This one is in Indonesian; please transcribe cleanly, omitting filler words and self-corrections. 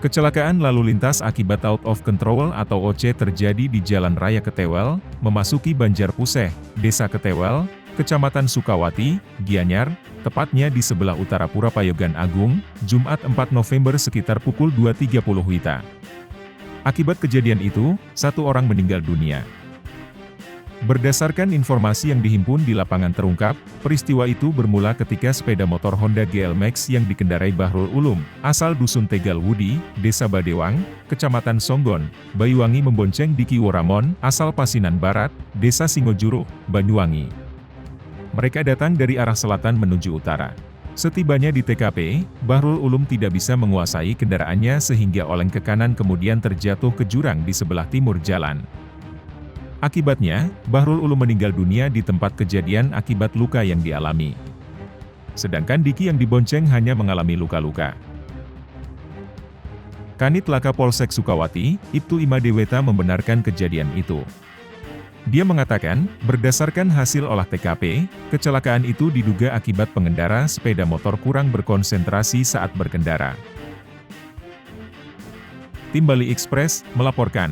Kecelakaan lalu lintas akibat out of control atau OC terjadi di Jalan Raya Ketewel, memasuki Banjarpuseh, Desa Ketewel, Kecamatan Sukawati, Gianyar, tepatnya di sebelah utara Pura Payogan Agung, Jumat 4 November sekitar pukul 2.30 WITA. Akibat kejadian itu, 1 orang meninggal dunia. Berdasarkan informasi yang dihimpun di lapangan terungkap, peristiwa itu bermula ketika sepeda motor Honda GL Max yang dikendarai Bahrul Ulum, asal Dusun Tegal Wudi, Desa Badewang, Kecamatan Songgon, Banyuwangi membonceng Diki Woramon, asal Pasinan Barat, Desa Singojuru, Banyuwangi. Mereka datang dari arah selatan menuju utara. Setibanya di TKP, Bahrul Ulum tidak bisa menguasai kendaraannya sehingga oleng ke kanan kemudian terjatuh ke jurang di sebelah timur jalan. Akibatnya, Bahrul Ulum meninggal dunia di tempat kejadian akibat luka yang dialami. Sedangkan Diki yang dibonceng hanya mengalami luka-luka. Kanit Laka Polsek Sukawati, Ibtu Imadeweta membenarkan kejadian itu. Dia mengatakan, berdasarkan hasil olah TKP, kecelakaan itu diduga akibat pengendara sepeda motor kurang berkonsentrasi saat berkendara. Tim Bali Express melaporkan.